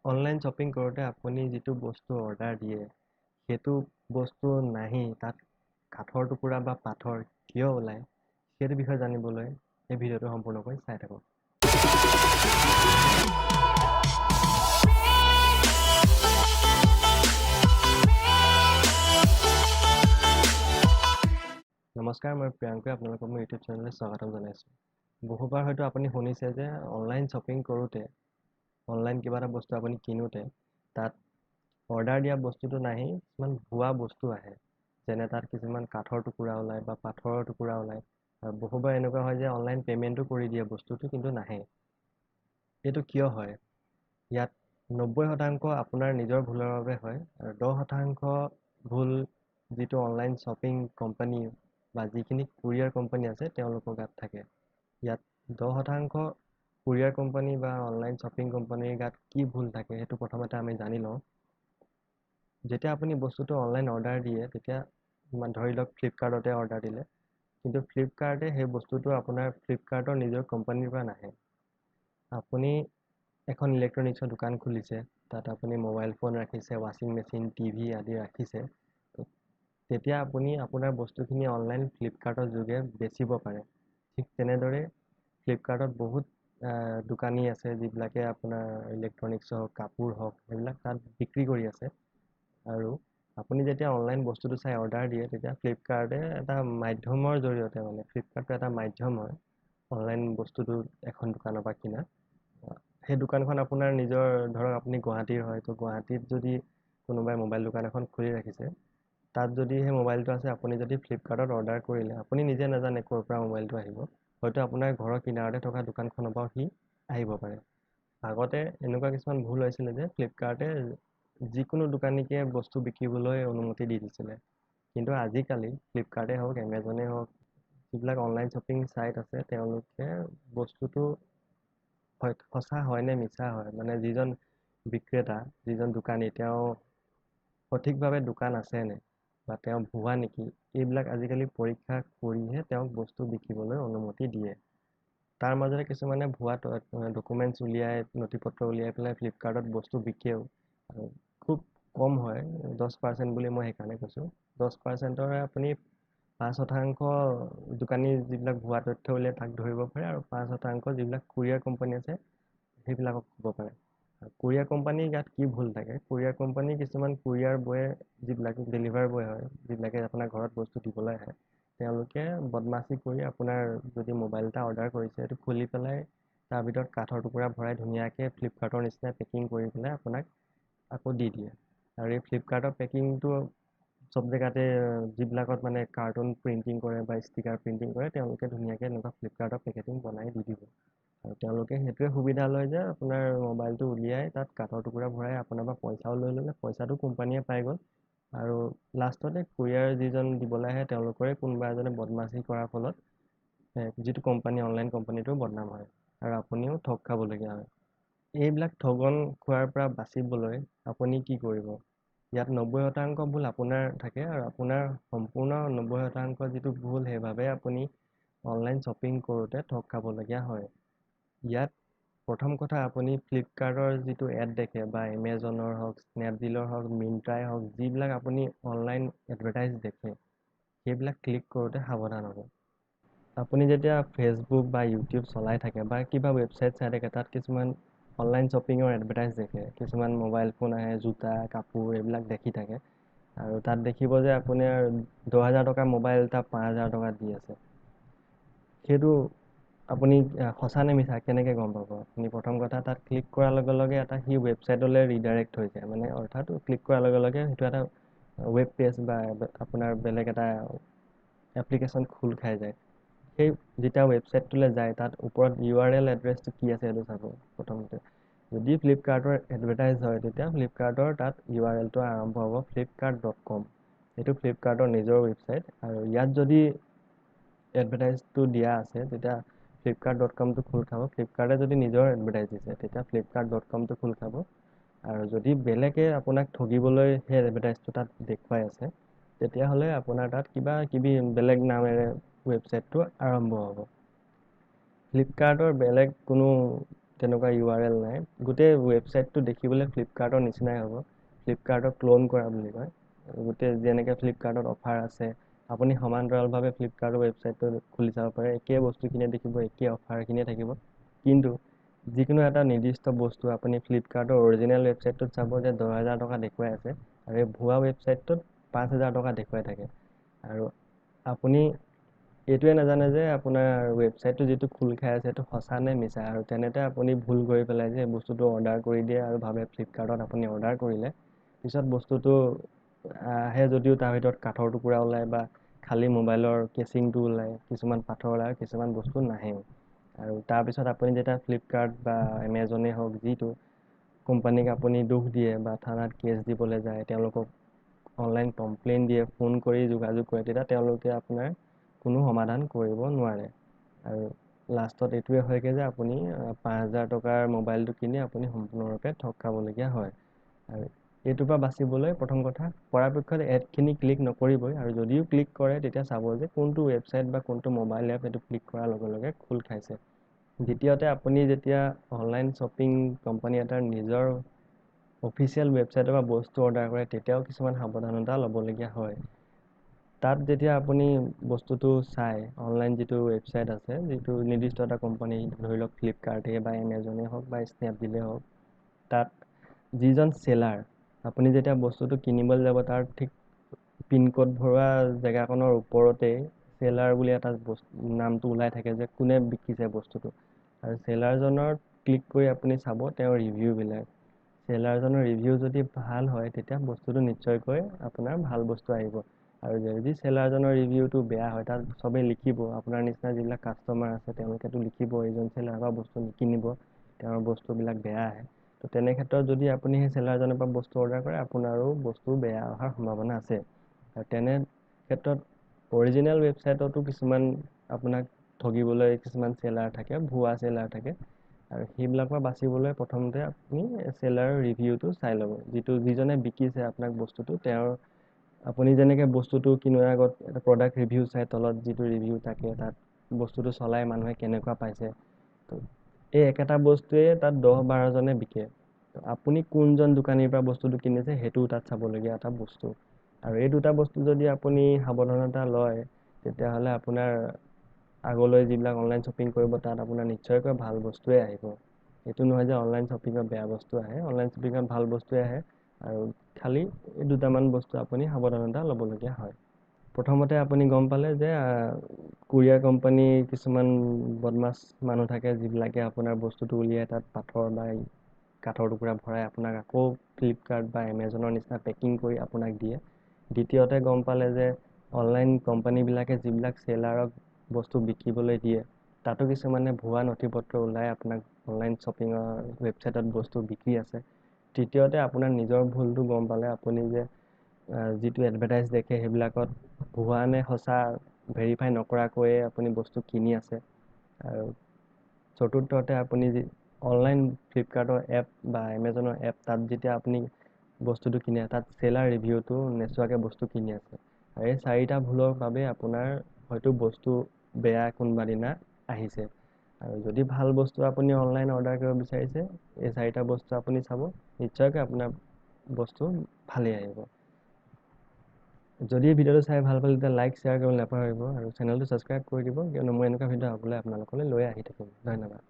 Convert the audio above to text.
Online shopping কৰোঁতে আপুনি যিটো বস্তু অৰ্ডাৰ দিয়ে সেইটো বস্তু নাহি তাত কাঠৰ টুকুৰা বা পাথৰ কিয় ওলায় সেইটো বিষয়ে জানিবলৈ এই ভিডিঅ'টো সম্পূৰ্ণকৈ চাই থাকক। নমস্কাৰ, মই প্ৰিয়াংকুৱে আপোনালোকক মোৰ ইউটিউব চেনেললৈ স্বাগতম জনাইছোঁ। বহুবাৰ হয়তো আপুনি শুনিছে যে অনলাইন শ্বপিং কৰোঁতে অনলাইন কিবা এটা বস্তু আপুনি কিনোতে তাত অৰ্ডাৰ দিয়া বস্তুটো নাহি কিছুমান ভুৱা বস্তু আহে। যেনে তাত কিছুমান কাঠৰ টুকুৰা ওলায় বা পাথৰৰ টুকুৰা ওলায়। আৰু বহুবাৰ এনেকুৱা হয় যে অনলাইন পে'মেণ্টো কৰি দিয়ে বস্তুটো কিন্তু নাহে। এইটো কিয় হয়? ইয়াত 90% আপোনাৰ নিজৰ ভুলৰ বাবে হয় আৰু 10% ভুল যিটো অনলাইন শ্বপিং কোম্পানী বা যিখিনি কুৰিয়াৰ কোম্পানী আছে তেওঁলোকৰ গাত থাকে। ইয়াত 10% কুৰিয়াৰ কোম্পানী বা অনলাইন শ্বপিং কোম্পানীৰ গাত কি ভুল থাকে সেইটো প্ৰথমতে আমি জানি লওঁ। যেতিয়া আপুনি বস্তুটো অনলাইন অৰ্ডাৰ দিয়ে তেতিয়া ধৰি লওক ফ্লিপকাৰ্টতে অৰ্ডাৰ দিলে, কিন্তু ফ্লিপকাৰ্টে সেই বস্তুটো আপোনাৰ ফ্লিপকাৰ্টৰ নিজৰ কোম্পানীৰ পৰা নাহে। আপুনি এখন ইলেক্ট্ৰনিক্সৰ দোকান খুলিছে, তাত আপুনি মোবাইল ফোন ৰাখিছে, ৱাশ্বিং মেচিন, টিভি আদি ৰাখিছে। তেতিয়া আপুনি আপোনাৰ বস্তুখিনি অনলাইন ফ্লিপকাৰ্টৰ যোগে বেচিব পাৰে। ঠিক তেনেদৰে ফ্লিপকাৰ্টত বহুত দোকানী আছে যিবিলাকে আপোনাৰ ইলেক্ট্ৰনিক্স হওক, কাপোৰ হওক সেইবিলাক তাত বিক্ৰী কৰি আছে। আৰু আপুনি যেতিয়া অনলাইন বস্তুটো চাই অৰ্ডাৰ দিয়ে তেতিয়া ফ্লিপকাৰ্টে এটা মাধ্যমৰ জৰিয়তে ফ্লিপকাৰ্টটো এটা মাধ্যম হয় অনলাইন বস্তুটো এখন দোকানৰ পৰা কিনা। সেই দোকানখন আপোনাৰ নিজৰ ধৰক আপুনি গুৱাহাটীৰ হয়, তো গুৱাহাটীত যদি কোনোবাই মোবাইল দোকান এখন খুলি ৰাখিছে, তাত যদি সেই মোবাইলটো আছে আপুনি যদি ফ্লিপকাৰ্টত অৰ্ডাৰ কৰিলে আপুনি নিজে নাজানে ক'ৰ পৰা মোবাইলটো আহিব, হয়তো আপোনাৰ ঘৰৰ কিনাৰতে থকা দোকানখনৰ পৰাও সি আহিব পাৰে। আগতে এনেকুৱা কিছুমান ভুল হৈছিলে যে ফ্লিপকাৰ্টে যিকোনো দোকানীকে বস্তু বিকিবলৈ অনুমতি দি দিছিলে, কিন্তু আজিকালি ফ্লিপকাৰ্টেই হওক, এমেজনেই হওক, যিবিলাক অনলাইন শ্বপিং ছাইট আছে তেওঁলোকে বস্তুটো হয় সঁচা হয় নে মিছা হয়, মানে যিজন বিক্ৰেতা, যিজন দোকানী তেওঁ সঠিকভাৱে দোকান আছেনে বা তেওঁ ভুৱা নেকি, এইবিলাক আজিকালি পৰীক্ষা কৰিহে তেওঁক বস্তু বিকিবলৈ অনুমতি দিয়ে। তাৰ মাজতে কিছুমানে ভুৱা ডকুমেণ্টছ উলিয়াই, নথি পত্ৰ উলিয়াই পেলাই ফ্লিপকাৰ্টত বস্তু বিকেও। আৰু খুব কম হয়, 10% বুলি মই সেইকাৰণে কৈছোঁ। 10%ৰে আপুনি 5% দোকানী যিবিলাক ভুৱা তথ্য উলিয়াই তাক ধৰিব পাৰে, আৰু 5% যিবিলাক কুৰিয়াৰ কোম্পানী আছে সেইবিলাকক ক'ব পাৰে। কুৰিয়াৰ কোম্পানীৰ গাত কি ভুল থাকে? কুৰিয়াৰ কোম্পানী কিছুমান কুৰিয়াৰ বয়ে যিবিলাক ডেলিভাৰ বয় হয়, যিবিলাকে আপোনাৰ ঘৰত বস্তু দিবলৈ আহে, তেওঁলোকে বদমাচি কৰি আপোনাৰ যদি মোবাইল এটা অৰ্ডাৰ কৰিছে সেইটো খুলি পেলাই তাৰ ভিতৰত কাঠৰ টুকুৰা ভৰাই ধুনীয়াকৈ ফ্লিপকাৰ্টৰ নিচিনা পেকিং কৰি পেলাই আপোনাক আকৌ দি দিয়ে। আৰু এই ফ্লিপকাৰ্টৰ পেকিংটো চব জেগাতে যিবিলাকত মানে কাৰ্টুন প্ৰিণ্টিং কৰে বা ষ্টিকাৰ প্ৰিণ্টিং কৰে তেওঁলোকে ধুনীয়াকৈ এনেকুৱা ফ্লিপকাৰ্টৰ পেকেটিং বনাই দি দিব। আৰু তেওঁলোকে সেইটোৱে সুবিধা লয় যে আপোনাৰ মোবাইলটো উলিয়াই তাত কাঠৰ টুকুৰা ভৰাই আপোনাৰ পৰা পইচাও লৈ ল'লে, পইচাটো কোম্পানীয়ে পাই গ'ল, আৰু লাষ্টতে কুৰিয়াৰ যিজন দিবলৈ আহে তেওঁলোকৰে কোনোবা এজনে বদমাচি কৰাৰ ফলত যিটো কোম্পানী অনলাইন কোম্পানীটো বদনাম হয় আৰু আপুনিও ঠগ খাবলগীয়া হয়। এইবিলাক ঠগন খোৱাৰ পৰা বাচিবলৈ আপুনি কি কৰিব? ইয়াত 90% ভুল আপোনাৰ থাকে, আৰু আপোনাৰ সম্পূৰ্ণ 90% যিটো ভুল সেইবাবে আপুনি অনলাইন শ্বপিং কৰোঁতে ঠগ খাবলগীয়া হয়। ইয়াত প্ৰথম কথা, আপুনি ফ্লিপকাৰ্টৰ যিটো এড দেখে বা এমেজনৰ হওক, স্নেপডিলৰ হওক, মিন্ত্ৰাই হওক, যিবিলাক আপুনি অনলাইন এডভাৰটাইজ দেখে সেইবিলাক ক্লিক কৰোঁতে সাৱধান হ'ব। আপুনি যেতিয়া ফেচবুক বা ইউটিউব চলাই থাকে বা কিবা ৱেবছাইট চাই থাকে, তাত কিছুমান অনলাইন শ্বপিঙৰ এডভাৰটাইজ দেখে, কিছুমান মোবাইল ফোন আহে, জোতা, কাপোৰ এইবিলাক দেখি থাকে, আৰু তাত দেখিব যে আপোনাৰ 10,000 টকাৰ মোবাইল এটা 5,000 টকাত দি আছে। সেইটো আপুনি সঁচা নে মিছা কেনেকৈ গম পাব? আপুনি প্ৰথম কথা, তাত ক্লিক কৰাৰ লগে লগে এটা সি ৱেবছাইটলৈ ৰিডাইৰেক্ট হৈ যায়, মানে অৰ্থাৎ ক্লিক কৰাৰ লগে লগে সেইটো এটা ৱেব পেজ বা আপোনাৰ বেলেগ এটা এপ্লিকেশ্যন খোল খাই যায়। সেই যেতিয়া ৱেবছাইটটোলৈ যায় তাত ওপৰত URL এড্ৰেছটো কি আছে সেইটো চাব প্ৰথমতে। যদি ফ্লিপকাৰ্টৰ এডভাৰটাইজ হয় তেতিয়া ফ্লিপকাৰ্টৰ তাত URLটো আৰম্ভ হ'ব flipkart.com। এইটো ফ্লিপকাৰ্টৰ নিজৰ ৱেবছাইট, আৰু ইয়াত যদি এডভাৰটাইজটো দিয়া আছে তেতিয়া flipkart.comটো খোল খাব। ফ্লিপকাৰ্টে যদি নিজৰ এডভাৰটাইজ দিছে তেতিয়া flipkart.comটো খোল খাব, আৰু যদি বেলেগে আপোনাক ঠগিবলৈ সেই এডভাৰটাইজটো তাত দেখুৱাই আছে তেতিয়াহ'লে আপোনাৰ তাত কিবা কিবি বেলেগ নামেৰে ৱেবছাইটটো আৰম্ভ হ'ব। ফ্লিপকাৰ্টৰ বেলেগ কোনো তেনেকুৱা URL নাই গোটেই ৱেবছাইটটো দেখিবলৈ ফ্লিপকাৰ্টৰ নিচিনাই হ'ব ফ্লিপকাৰ্টৰ ক্লোন কৰা বুলি কয় গোটেই যেনেকৈ ফ্লিপকাৰ্টত অফাৰ আছে আপুনি সমান্তৰালভাৱে ফ্লিপকাৰ্টৰ ৱেবছাইটটো খুলি চাব পাৰে একেই বস্তুখিনিয়ে দেখিব একেই অফাৰখিনিয়ে থাকিব কিন্তু যিকোনো এটা নিৰ্দিষ্ট বস্তু আপুনি ফ্লিপকাৰ্টৰ অৰিজিনেল ৱেবছাইটটোত চাব যে 10,000 টকা দেখুৱাই আছে আৰু এই ভুৱা ৱেবছাইটটোত 5,000 টকা দেখুৱাই থাকে আৰু আপুনি এইটোৱে নাজানে যে আপোনাৰ ৱেবছাইটটো যিটো খোল খাই আছে সেইটো সঁচা নে মিছা আৰু তেনেতে আপুনি ভুল কৰি পেলাই যে বস্তুটো অৰ্ডাৰ কৰি দিয়ে আৰু ভাবে ফ্লিপকাৰ্টত আপুনি অৰ্ডাৰ কৰিলে পিছত বস্তুটো আহে যদিও তাৰ ভিতৰত কাঠৰ টুকুৰা ওলায় বা খালী মোবাইলৰ কেচিংটো ওলায় কিছুমান পাথৰ ওলায় কিছুমান বস্তু নাহেও আৰু তাৰপিছত আপুনি যেতিয়া ফ্লিপকাৰ্ট বা এমেজনেই হওক যিটো কোম্পানীক আপুনি দুখ দিয়ে বা থানাত কেছ দিবলৈ যায় তেওঁলোকক অনলাইন কমপ্লেইন দিয়ে ফোন কৰি যোগাযোগ কৰে তেতিয়া তেওঁলোকে আপোনাৰ কোনো সমাধান কৰিব নোৱাৰে আৰু লাষ্টত এইটোৱে হয়গৈ যে আপুনি 5,000 টকাৰ মোবাইলটো কিনি আপুনি সম্পূৰ্ণৰূপে ঠগ খাবলগীয়া হয় আৰু এইটোৰ পৰা বাচিবলৈ প্ৰথম কথা পৰাপক্ষত এডখিনি ক্লিক নকৰিবই আৰু যদিও ক্লিক কৰে তেতিয়া চাব যে কোনটো ৱেবছাইট বা কোনটো মোবাইল এপ এইটো ক্লিক কৰাৰ লগে লগে খোল খাইছে দ্বিতীয়তে আপুনি যেতিয়া অনলাইন শ্বপিং কোম্পানী এটাৰ নিজৰ অফিচিয়েল ৱেবছাইটৰ পৰা বস্তু অৰ্ডাৰ কৰে তেতিয়াও কিছুমান সাৱধানতা ল'বলগীয়া হয় তাত যেতিয়া আপুনি বস্তুটো চাই অনলাইন যিটো ৱেবছাইট আছে যিটো নিৰ্দিষ্ট এটা কোম্পানী ধৰি লওক ফ্লিপকাৰ্টেই বা এমেজনেই হওক বা স্নেপডিলেই হওক তাত যিজন চেলাৰ আপুনি যেতিয়া বস্তুটো কিনিবলৈ যাব তাৰ ঠিক পিনক'ড ভৰোৱা জেগাকণৰ ওপৰতেই চেলাৰ বুলি এটা নামটো ওলাই থাকে যে কোনে বিকিছে বস্তুটো আৰু চেলাৰজনৰ ক্লিক কৰি আপুনি চাব তেওঁৰ ৰিভিউবিলাক চেলাৰজনৰ ৰিভিউ যদি ভাল হয় তেতিয়া বস্তুটো নিশ্চয়কৈ আপোনাৰ ভাল বস্তু আহিব আৰু যদি চেলাৰজনৰ ৰিভিউটো বেয়া হয় তাত চবেই লিখিব আপোনাৰ নিচিনা যিবিলাক কাষ্টমাৰ আছে তেওঁলোকেতো লিখিব এইজন চেলাৰৰ পৰা বস্তু নিকিনিব তেওঁৰ বস্তুবিলাক বেয়া আহে তো তেনে ক্ষেত্ৰত যদি আপুনি সেই চেলাৰজনৰ পৰা বস্তু অৰ্ডাৰ কৰে আপোনাৰো বস্তু বেয়া অহাৰ সম্ভাৱনা আছে আৰু তেনে ক্ষেত্ৰত অৰিজিনেল ৱেবছাইটতো কিছুমান আপোনাক ঠগিবলৈ কিছুমান চেলাৰ থাকে ভুৱা চেলাৰ থাকে আৰু সেইবিলাকৰ পৰা বাচিবলৈ প্ৰথমতে আপুনি চেলাৰৰ ৰিভিউটো চাই ল'ব যিজনে বিকিছে আপোনাক বস্তুটো তেওঁৰ আপুনি যেনেকৈ বস্তুটো কিনাৰ আগত এটা প্ৰডাক্ট ৰিভিউ চাই তলত যিটো ৰিভিউ থাকে তাত বস্তুটো চলাই মানুহে কেনেকুৱা পাইছে তো এই একেটা বস্তুৱে তাত 10-12জনে বিকে আপুনি কোনজন দোকানীৰ পৰা বস্তুটো কিনিছে সেইটোও তাত চাবলগীয়া এটা বস্তু আৰু এই দুটা বস্তু যদি আপুনি সাৱধানতা লয় তেতিয়াহ'লে আপোনাৰ আগলৈ যিবিলাক অনলাইন শ্বপিং কৰিব তাত আপোনাৰ নিশ্চয়কৈ ভাল বস্তুৱে আহিব এইটো নহয় যে অনলাইন শ্বপিঙত বেয়া বস্তু আহে অনলাইন শ্বপিঙত ভাল বস্তুৱে আহে আৰু খালি এই দুটামান বস্তু আপুনি সাৱধানতা ল'বলগীয়া হয় প্ৰথমতে আপুনি গম পালে যে কুৰিয়াৰ কোম্পানী কিছুমান বদমাছ মানুহ থাকে যিবিলাকে আপোনাৰ বস্তুটো উলিয়াই তাত পাথৰ বা কাঠৰ টুকুৰা ভৰাই আপোনাক আকৌ ফ্লিপকাৰ্ট বা এমেজনৰ নিচিনা পেকিং কৰি আপোনাক দিয়ে দ্বিতীয়তে গম পালে যে অনলাইন কোম্পানীবিলাকে যিবিলাক চেলাৰক বস্তু বিকিবলৈ দিয়ে তাতো কিছুমানে ভুৱা নথি পত্ৰ ওলাই আপোনাক অনলাইন শ্বপিঙৰ ৱেবছাইটত বস্তু বিক্ৰী আছে তৃতীয়তে আপোনাৰ নিজৰ ভুলটো গম পালে আপুনি যে যিটো এডভাৰটাইজ দেখে সেইবিলাকত ভুৱা নে সঁচা ভেৰিফাই নকৰাকৈয়ে আপুনি বস্তু কিনি আছে আৰু চতুৰ্থতে আপুনি অনলাইন ফ্লিপকাৰ্টৰ এপ বা এমেজনৰ এপ তাত যেতিয়া আপুনি বস্তুটো কিনে তাত চেলাৰ ৰিভিউটো নেচোৱাকৈ বস্তু কিনি আছে আৰু এই 4টা ভুলৰ বাবে আপোনাৰ হয়তো বস্তু বেয়া কোনোবা দিনা আহিছে আৰু যদি ভাল বস্তু আপুনি অনলাইন অৰ্ডাৰ কৰিব বিচাৰিছে এই 4টা বস্তু আপুনি চাব নিশ্চয়কৈ আপোনাৰ বস্তু ভালেই আহিব যদি ভিডিঅ'টো চাই ভাল পালে তেতিয়া লাইক শ্বেয়াৰ কৰিবলৈ নাপাহৰিব আৰু চেনেলটো ছাবস্ক্ৰাইব কৰি দিব কিয়নো মই এনেকুৱা ভিডিঅ' আপোনালোকলৈ লৈ আহি থাকিম ধন্যবাদ